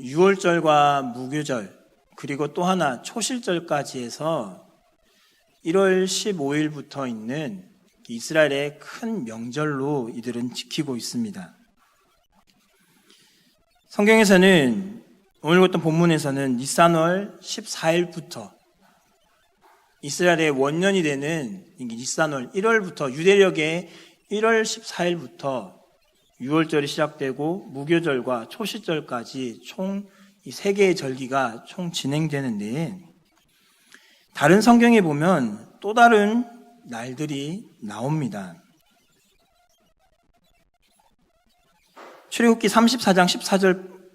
유월절과 무교절, 그리고 또 하나 초실절까지 해서 1월 15일부터 있는 이스라엘의 큰 명절로 이들은 지키고 있습니다. 성경에서는 오늘 봤던 본문에서는 니산월 14일부터 이스라엘의 원년이 되는 니산월 1월부터 유대력의 1월 14일부터 유월절이 시작되고 무교절과 초실절까지 총 이 세 개의 절기가 총 진행되는데 다른 성경에 보면 또 다른 날들이 나옵니다. 출애굽기 34장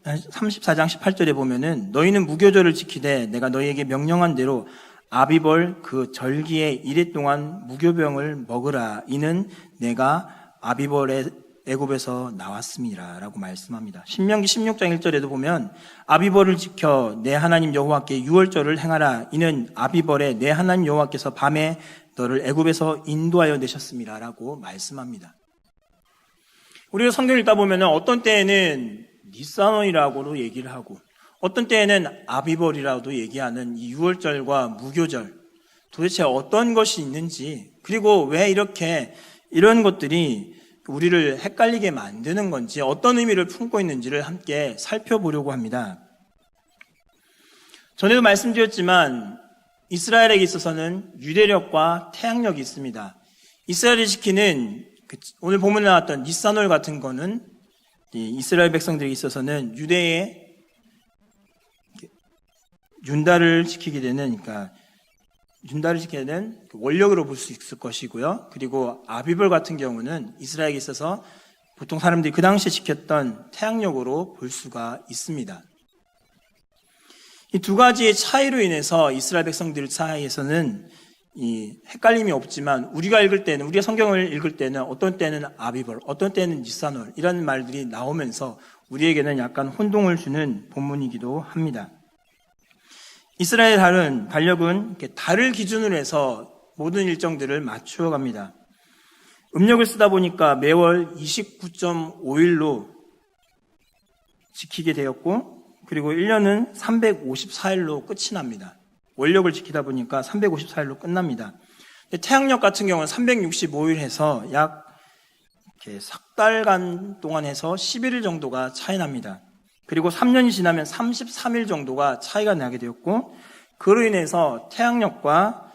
18절에 보면은 너희는 무교절을 지키되 내가 너희에게 명령한 대로 아비벌 그 절기의 이래 동안 무교병을 먹으라. 이는 내가 아비벌의 애굽에서 나왔음이라 라고 말씀합니다. 신명기 16장 1절에도 보면 아비벌을 지켜 내 하나님 여호와께 유월절을 행하라. 이는 아비벌에 내 하나님 여호와께서 밤에 너를 애굽에서 인도하여 내셨음이라 라고 말씀합니다. 우리가 성경을 읽다 보면 어떤 때에는 니산월이라고도 얘기를 하고 어떤 때에는 아비벌이라고도 얘기하는 이 유월절과 무교절, 도대체 어떤 것이 있는지, 그리고 왜 이런 것들이 우리를 헷갈리게 만드는 건지, 어떤 의미를 품고 있는지를 함께 살펴보려고 합니다. 전에도 말씀드렸지만 이스라엘에게 있어서는 유대력과 태양력이 있습니다. 이스라엘이 지키는 오늘 본문에 나왔던 니산월 같은 거는 이스라엘 백성들에게 있어서는 유대의 윤달을 지키게 되는, 윤달을 지켜야 되는 원력으로 볼 수 있을 것이고요. 그리고 아비벌 같은 경우는 이스라엘에 있어서 보통 사람들이 그 당시에 지켰던 태양력으로 볼 수가 있습니다. 이 두 가지의 차이로 인해서 이스라엘 백성들 사이에서는 이 헷갈림이 없지만 우리가 성경을 읽을 때는 어떤 때는 아비벌, 어떤 때는 니산월 이런 말들이 나오면서 우리에게는 약간 혼동을 주는 본문이기도 합니다. 이스라엘 달력은 달을 기준으로 해서 모든 일정들을 맞추어 갑니다. 음력을 쓰다 보니까 매월 29.5일로 지키게 되었고, 그리고 1년은 354일로 끝이 납니다. 원력을 지키다 보니까 354일로 끝납니다. 태양력 같은 경우는 365일 해서 약 석 달간 동안 해서 11일 정도가 차이 납니다. 그리고 3년이 지나면 33일 정도가 차이가 나게 되었고, 그로 인해서 태양력과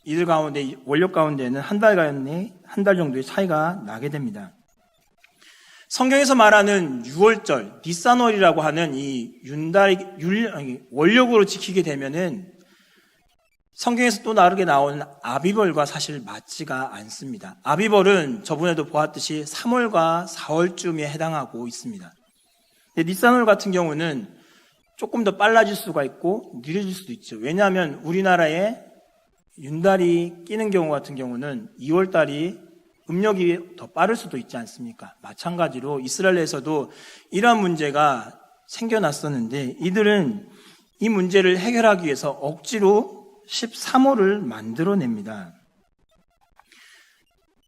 이들 가운데, 원력 가운데는 한 달 정도의 차이가 나게 됩니다. 성경에서 말하는 유월절, 니산월이라고 하는 이 원력으로 지키게 되면은 성경에서 또 다르게 나오는 아비벌과 사실 맞지가 않습니다. 아비벌은 저번에도 보았듯이 3월과 4월쯤에 해당하고 있습니다. 니산월 같은 경우는 조금 더 빨라질 수가 있고 느려질 수도 있죠. 왜냐하면 우리나라에 윤달이 끼는 경우 같은 경우는 2월달이 음력이 더 빠를 수도 있지 않습니까? 마찬가지로 이스라엘에서도 이러한 문제가 생겨났었는데 이들은 이 문제를 해결하기 위해서 억지로 13월을 만들어냅니다.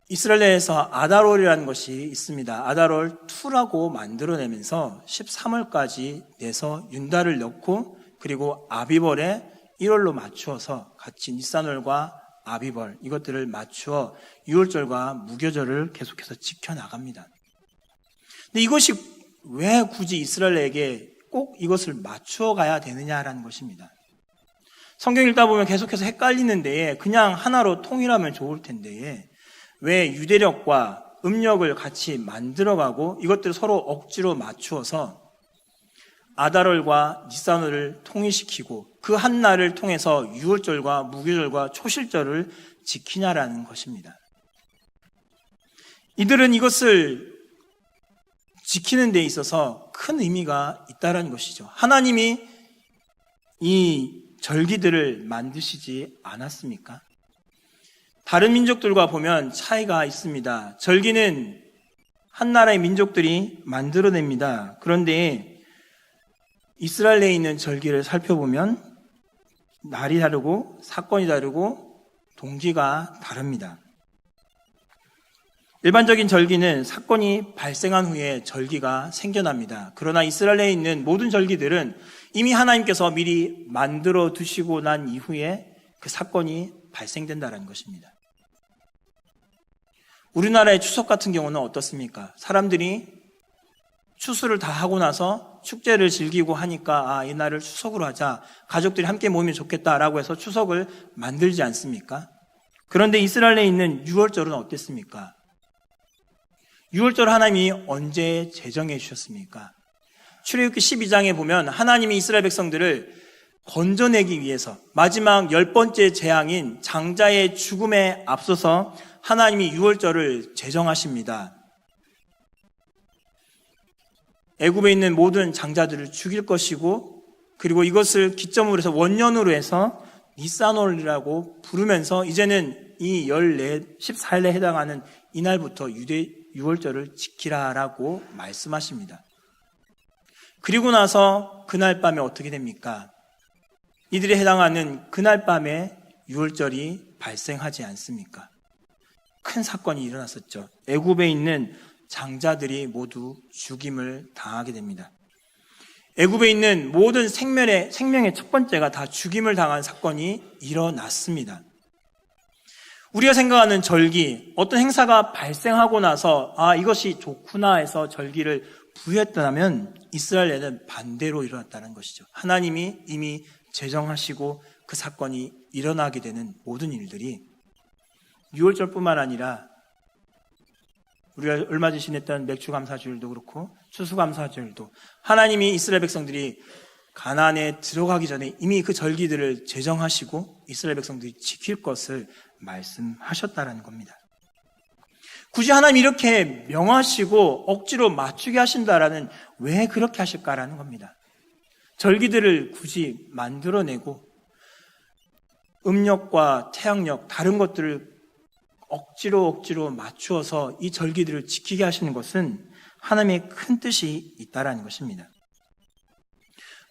이스라엘에서 아달월이라는 것이 있습니다. 아달월 2라고 만들어내면서 13월까지 내서 윤달을 넣고, 그리고 아비벌에 1월로 맞추어서 같이 니산월과 아비벌 이것들을 맞추어 유월절과 무교절을 계속해서 지켜나갑니다. 근데 이것이 왜 굳이 이스라엘에게 꼭 이것을 맞추어 가야 되느냐라는 것입니다. 성경 읽다 보면 계속해서 헷갈리는 데에 그냥 하나로 통일하면 좋을 텐데 왜 유대력과 음력을 같이 만들어가고 이것들을 서로 억지로 맞추어서 아달월과 니산월을 통일시키고 그 한 날을 통해서 유월절과 무교절과 초실절을 지키냐라는 것입니다. 이들은 이것을 지키는 데 있어서 큰 의미가 있다는 것이죠. 하나님이 이 절기들을 만드시지 않았습니까? 다른 민족들과 보면 차이가 있습니다. 절기는 한 나라의 민족들이 만들어냅니다. 그런데 이스라엘에 있는 절기를 살펴보면 날이 다르고 사건이 다르고 동기가 다릅니다. 일반적인 절기는 사건이 발생한 후에 절기가 생겨납니다. 그러나 이스라엘에 있는 모든 절기들은 이미 하나님께서 미리 만들어 두시고 난 이후에 그 사건이 발생된다는 것입니다. 우리나라의 추석 같은 경우는 어떻습니까? 사람들이 추수를 다 하고 나서 축제를 즐기고 하니까 이날을 추석으로 하자, 가족들이 함께 모이면 좋겠다라고 해서 추석을 만들지 않습니까? 그런데 이스라엘에 있는 유월절은 어땠습니까? 유월절 하나님이 언제 제정해 주셨습니까? 출애굽기 12장에 보면 하나님이 이스라엘 백성들을 건져내기 위해서 마지막 10번째 재앙인 장자의 죽음에 앞서서 하나님이 유월절을 제정하십니다. 애굽에 있는 모든 장자들을 죽일 것이고, 그리고 이것을 기점으로 해서 원년으로 해서 니산월이라고 부르면서 이제는 이 14일에 해당하는 이날부터 유대 유월절을 지키라라고 말씀하십니다. 그리고 나서 그날 밤에 어떻게 됩니까? 이들이 해당하는 그날 밤에 유월절이 발생하지 않습니까? 큰 사건이 일어났었죠. 애굽에 있는 장자들이 모두 죽임을 당하게 됩니다. 애굽에 있는 모든 생명의 첫 번째가 다 죽임을 당한 사건이 일어났습니다. 우리가 생각하는 절기, 어떤 행사가 발생하고 나서 이것이 좋구나 해서 절기를 부여했다면 이스라엘에는 반대로 일어났다는 것이죠. 하나님이 이미 제정하시고 그 사건이 일어나게 되는 모든 일들이 유월절뿐만 아니라 우리가 얼마 전에 지냈던 맥주감사주일도 그렇고 추수감사주일도 하나님이 이스라엘 백성들이 가나안에 들어가기 전에 이미 그 절기들을 제정하시고 이스라엘 백성들이 지킬 것을 말씀하셨다는 겁니다. 굳이 하나님이 이렇게 명하시고 억지로 맞추게 하신다라는, 왜 그렇게 하실까라는 겁니다. 절기들을 굳이 만들어내고 음력과 태양력, 다른 것들을 억지로 맞추어서 이 절기들을 지키게 하시는 것은 하나님의 큰 뜻이 있다라는 것입니다.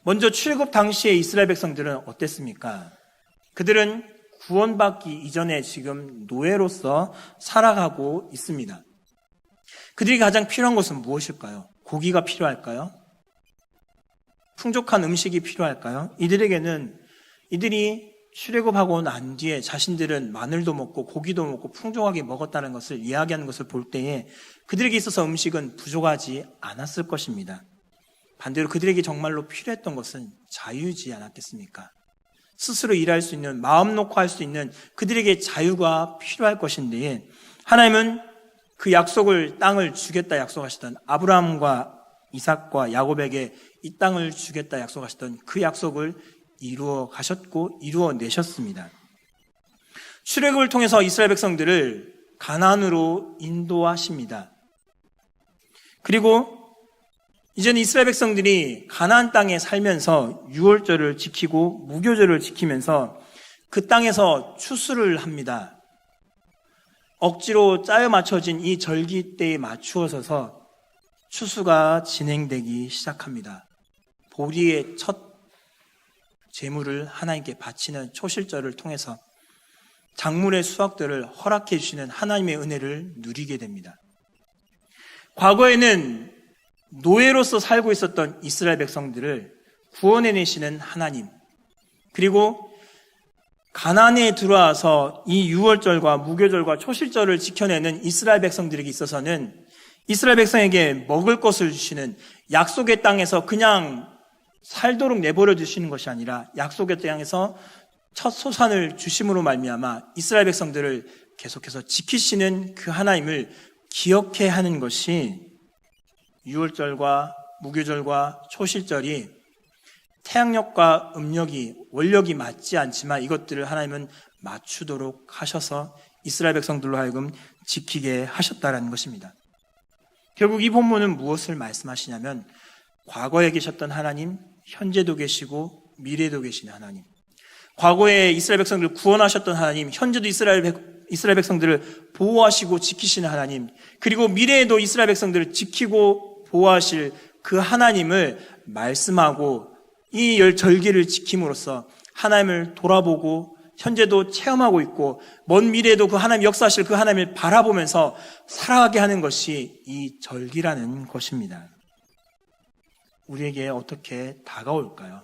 먼저 출애굽 당시에 이스라엘 백성들은 어땠습니까? 그들은 구원받기 이전에 지금 노예로서 살아가고 있습니다. 그들이 가장 필요한 것은 무엇일까요? 고기가 필요할까요? 풍족한 음식이 필요할까요? 이들이 출애굽하고 난 뒤에 자신들은 마늘도 먹고 고기도 먹고 풍족하게 먹었다는 것을 이야기하는 것을 볼 때에 그들에게 있어서 음식은 부족하지 않았을 것입니다. 반대로 그들에게 정말로 필요했던 것은 자유지 않았겠습니까? 스스로 일할 수 있는, 마음 놓고 할 수 있는 그들에게 자유가 필요할 것인데, 하나님은 그 땅을 주겠다 약속하시던 아브라함과 이삭과 야곱에게 이 땅을 주겠다 약속하시던 그 약속을 이루어 가셨고 이루어내셨습니다. 출애굽을 통해서 이스라엘 백성들을 가나안으로 인도하십니다. 그리고 이제는 이스라엘 백성들이 가나안 땅에 살면서 유월절을 지키고 무교절을 지키면서 그 땅에서 추수를 합니다. 억지로 짜여 맞춰진 이 절기 때에 맞추어서 추수가 진행되기 시작합니다. 보리의 첫 제물을 하나님께 바치는 초실절을 통해서 작물의 수확들을 허락해 주시는 하나님의 은혜를 누리게 됩니다. 과거에는 노예로서 살고 있었던 이스라엘 백성들을 구원해내시는 하나님, 그리고 가나안에 들어와서 이 유월절과 무교절과 초실절을 지켜내는 이스라엘 백성들에게 있어서는 이스라엘 백성에게 먹을 것을 주시는, 약속의 땅에서 그냥 살도록 내버려 두시는 것이 아니라 약속의 땅에서 첫 소산을 주심으로 말미암아 이스라엘 백성들을 계속해서 지키시는 그 하나님을 기억해 하는 것이 유월절과 무교절과 초실절이 태양력과 음력이, 원력이 맞지 않지만 이것들을 하나님은 맞추도록 하셔서 이스라엘 백성들로 하여금 지키게 하셨다는 것입니다. 결국 이 본문은 무엇을 말씀하시냐면 과거에 계셨던 하나님, 현재도 계시고 미래도 계신 하나님, 과거에 이스라엘 백성들을 구원하셨던 하나님, 현재도 이스라엘 백성들을 보호하시고 지키시는 하나님, 그리고 미래에도 이스라엘 백성들을 지키고 보호하실 그 하나님을 말씀하고 이 절기를 지킴으로써 하나님을 돌아보고 현재도 체험하고 있고 먼 미래에도 그 하나님 역사하실 그 하나님을 바라보면서 살아가게 하는 것이 이 절기라는 것입니다. 우리에게 어떻게 다가올까요?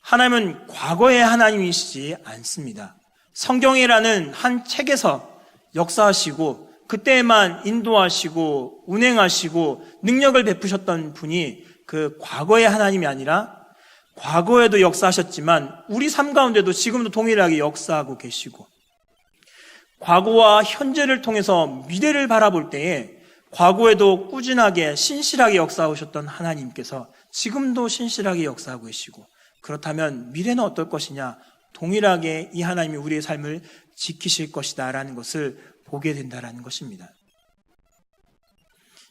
하나님은 과거의 하나님이시지 않습니다. 성경이라는 한 책에서 역사하시고 그때만 인도하시고 운행하시고 능력을 베푸셨던 분이 그 과거의 하나님이 아니라 과거에도 역사하셨지만 우리 삶 가운데도 지금도 동일하게 역사하고 계시고 과거와 현재를 통해서 미래를 바라볼 때에 과거에도 꾸준하게 신실하게 역사하셨던 하나님께서 지금도 신실하게 역사하고 계시고 그렇다면 미래는 어떨 것이냐? 동일하게 이 하나님이 우리의 삶을 지키실 것이다 라는 것을 보게 된다라는 것입니다.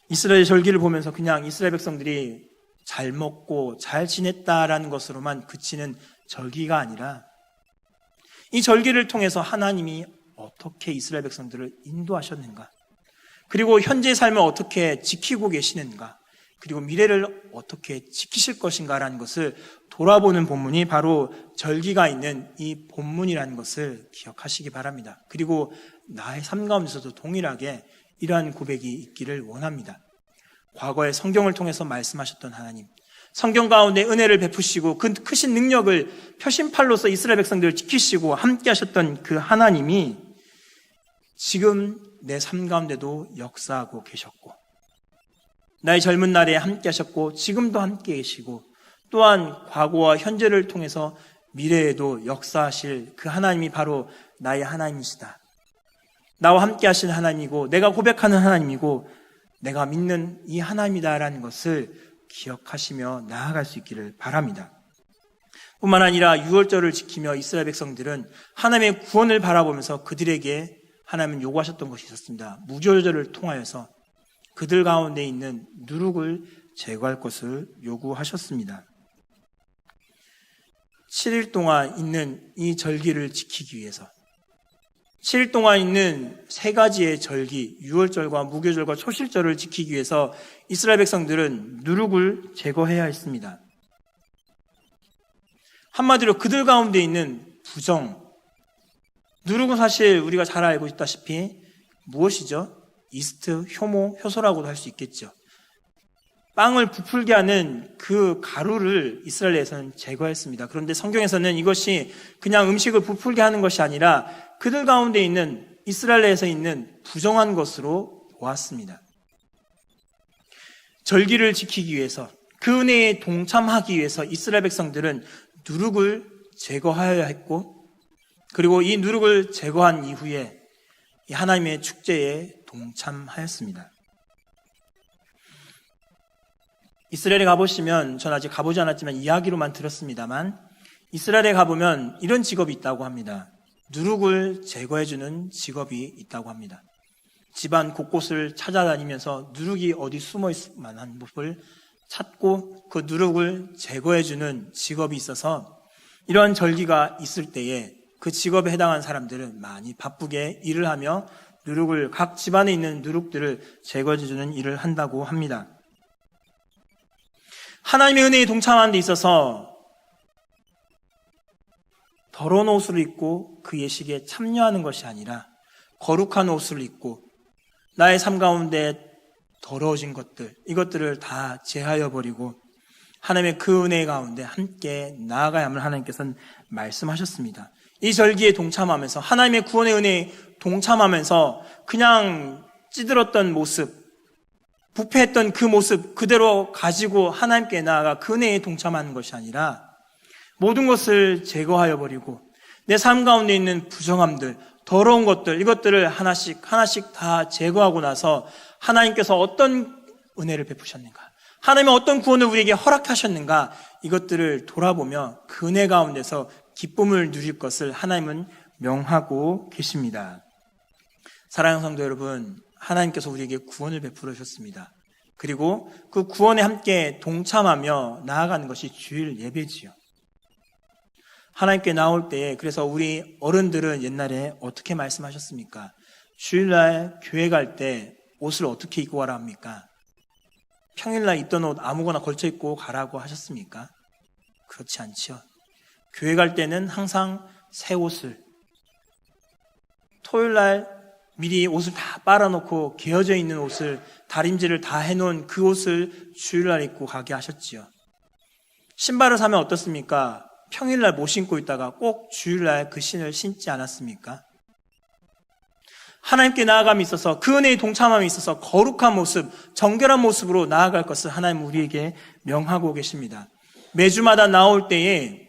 이스라엘 절기를 보면서 그냥 이스라엘 백성들이 잘 먹고 잘 지냈다라는 것으로만 그치는 절기가 아니라 이 절기를 통해서 하나님이 어떻게 이스라엘 백성들을 인도하셨는가, 그리고 현재의 삶을 어떻게 지키고 계시는가, 그리고 미래를 어떻게 지키실 것인가라는 것을 돌아보는 본문이 바로 절기가 있는 이 본문이라는 것을 기억하시기 바랍니다. 그리고 나의 삶 가운데서도 동일하게 이러한 고백이 있기를 원합니다. 과거에 성경을 통해서 말씀하셨던 하나님, 성경 가운데 은혜를 베푸시고 그 크신 능력을 표심팔로서 이스라엘 백성들을 지키시고 함께 하셨던 그 하나님이 지금 내 삶 가운데도 역사하고 계셨고 나의 젊은 날에 함께 하셨고 지금도 함께 계시고 또한 과거와 현재를 통해서 미래에도 역사하실 그 하나님이 바로 나의 하나님이시다. 나와 함께 하실 하나님이고 내가 고백하는 하나님이고 내가 믿는 이 하나님이다라는 것을 기억하시며 나아갈 수 있기를 바랍니다. 뿐만 아니라 유월절을 지키며 이스라엘 백성들은 하나님의 구원을 바라보면서 그들에게 하나님은 요구하셨던 것이 있었습니다. 무교절을 통하여서 그들 가운데 있는 누룩을 제거할 것을 요구하셨습니다. 7일 동안 있는 이 절기를 지키기 위해서 7일 동안 있는 세 가지의 절기, 유월절과 무교절과 초실절을 지키기 위해서 이스라엘 백성들은 누룩을 제거해야 했습니다. 한마디로 그들 가운데 있는 부정, 누룩은 사실 우리가 잘 알고 있다시피 무엇이죠? 이스트, 효모, 효소라고도 할 수 있겠죠. 빵을 부풀게 하는 그 가루를 이스라엘에서는 제거했습니다. 그런데 성경에서는 이것이 그냥 음식을 부풀게 하는 것이 아니라 그들 가운데 있는 이스라엘에서 있는 부정한 것으로 보았습니다. 절기를 지키기 위해서 그 은혜에 동참하기 위해서 이스라엘 백성들은 누룩을 제거하여야 했고 그리고 이 누룩을 제거한 이후에 이 하나님의 축제에 동참하였습니다. 이스라엘에 가보시면, 전 아직 가보지 않았지만 이야기로만 들었습니다만 이스라엘에 가보면 이런 직업이 있다고 합니다. 누룩을 제거해주는 직업이 있다고 합니다. 집안 곳곳을 찾아다니면서 누룩이 어디 숨어 있을 만한 곳을 찾고 그 누룩을 제거해주는 직업이 있어서 이러한 절기가 있을 때에 그 직업에 해당한 사람들은 많이 바쁘게 일을 하며 누룩을, 각 집안에 있는 누룩들을 제거해주는 일을 한다고 합니다. 하나님의 은혜에 동참하는 데 있어서 더러운 옷을 입고 그 예식에 참여하는 것이 아니라 거룩한 옷을 입고 나의 삶 가운데 더러워진 것들, 이것들을 다 제하여 버리고 하나님의 그 은혜 가운데 함께 나아가야만 하나님께서는 말씀하셨습니다. 이 절기에 동참하면서 하나님의 구원의 은혜에 동참하면서 그냥 찌들었던 모습, 부패했던 그 모습 그대로 가지고 하나님께 나아가 그 은혜에 동참하는 것이 아니라 모든 것을 제거하여 버리고 내 삶 가운데 있는 부정함들, 더러운 것들, 이것들을 하나씩 다 제거하고 나서 하나님께서 어떤 은혜를 베푸셨는가, 하나님은 어떤 구원을 우리에게 허락하셨는가, 이것들을 돌아보며 그 은혜 가운데서 기쁨을 누릴 것을 하나님은 명하고 계십니다. 사랑하는 성도 여러분, 하나님께서 우리에게 구원을 베풀어 주셨습니다. 그리고 그 구원에 함께 동참하며 나아가는 것이 주일 예배지요. 하나님께 나올 때에, 그래서 우리 어른들은 옛날에 어떻게 말씀하셨습니까? 주일날 교회 갈 때 옷을 어떻게 입고 가라 합니까? 평일날 입던 옷 아무거나 걸쳐 입고 가라고 하셨습니까? 그렇지 않죠. 교회 갈 때는 항상 새 옷을, 토요일 날 미리 옷을 다 빨아놓고 개어져 있는 옷을, 다림질을 다 해놓은 그 옷을 주일날 입고 가게 하셨지요. 신발을 사면 어떻습니까? 평일날 못 신고 있다가 꼭 주일날 그 신을 신지 않았습니까? 하나님께 나아감이 있어서, 그 은혜의 동참함이 있어서 거룩한 모습, 정결한 모습으로 나아갈 것을 하나님 우리에게 명하고 계십니다. 매주마다 나올 때에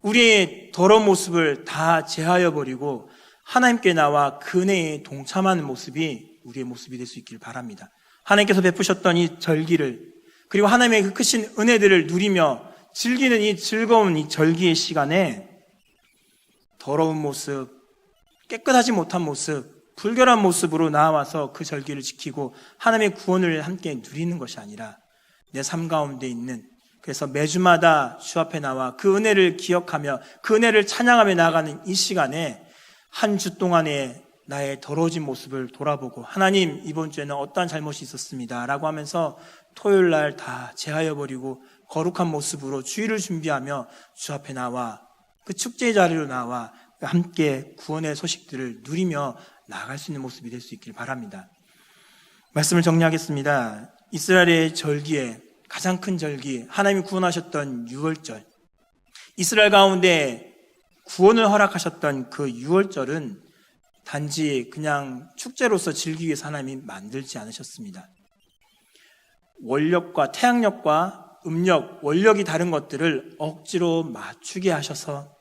우리의 더러운 모습을 다 제하여 버리고 하나님께 나와 그 은혜에 동참하는 모습이 우리의 모습이 될 수 있기를 바랍니다. 하나님께서 베푸셨던 이 절기를, 그리고 하나님의 그 크신 은혜들을 누리며 즐기는 이 즐거운 이 절기의 시간에 더러운 모습, 깨끗하지 못한 모습, 불결한 모습으로 나와서 그 절기를 지키고 하나님의 구원을 함께 누리는 것이 아니라 내 삶 가운데 있는, 그래서 매주마다 주 앞에 나와 그 은혜를 기억하며 그 은혜를 찬양하며 나아가는 이 시간에 한 주 동안의 나의 더러워진 모습을 돌아보고, 하나님 이번 주에는 어떠한 잘못이 있었습니다 라고 하면서 토요일 날 다 제하여 버리고 거룩한 모습으로 주일을 준비하며 주 앞에 나와 그 축제의 자리로 나와 함께 구원의 소식들을 누리며 나아갈 수 있는 모습이 될 수 있길 바랍니다. 말씀을 정리하겠습니다. 이스라엘의 절기에 가장 큰 절기, 하나님이 구원하셨던 유월절, 이스라엘 가운데 구원을 허락하셨던 그 유월절은 단지 그냥 축제로서 즐기기 위해서 하나님이 만들지 않으셨습니다. 원력과 태양력과 음력, 원력이 다른 것들을 억지로 맞추게 하셔서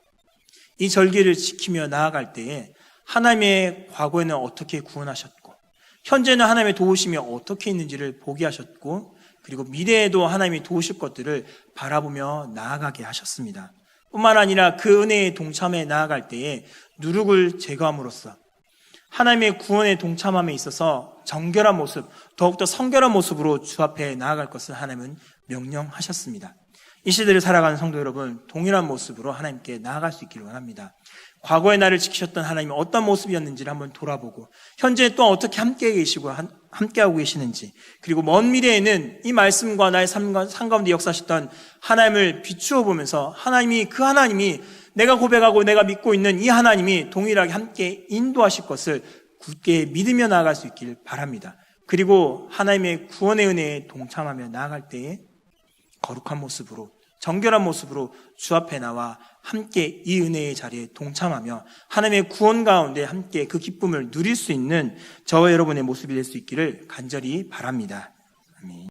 이 절기를 지키며 나아갈 때에 하나님의 과거에는 어떻게 구원하셨고, 현재는 하나님의 도우심이 어떻게 있는지를 보게 하셨고, 그리고 미래에도 하나님이 도우실 것들을 바라보며 나아가게 하셨습니다. 뿐만 아니라 그 은혜에 동참해 나아갈 때에 누룩을 제거함으로써 하나님의 구원에 동참함에 있어서 정결한 모습, 더욱더 성결한 모습으로 주 앞에 나아갈 것을 하나님은 명령하셨습니다. 이 시대를 살아가는 성도 여러분, 동일한 모습으로 하나님께 나아갈 수 있기를 원합니다. 과거의 나를 지키셨던 하나님은 어떤 모습이었는지를 한번 돌아보고, 현재 또 어떻게 함께 계시고 함께하고 계시는지, 그리고 먼 미래에는 이 말씀과 나의 삶 가운데 역사하셨던 하나님을 비추어 보면서 그 하나님이 내가 고백하고 내가 믿고 있는 이 하나님이 동일하게 함께 인도하실 것을 굳게 믿으며 나아갈 수 있기를 바랍니다. 그리고 하나님의 구원의 은혜에 동참하며 나아갈 때에 거룩한 모습으로, 정결한 모습으로 주 앞에 나와 함께 이 은혜의 자리에 동참하며 하나님의 구원 가운데 함께 그 기쁨을 누릴 수 있는 저와 여러분의 모습이 될 수 있기를 간절히 바랍니다. 아멘.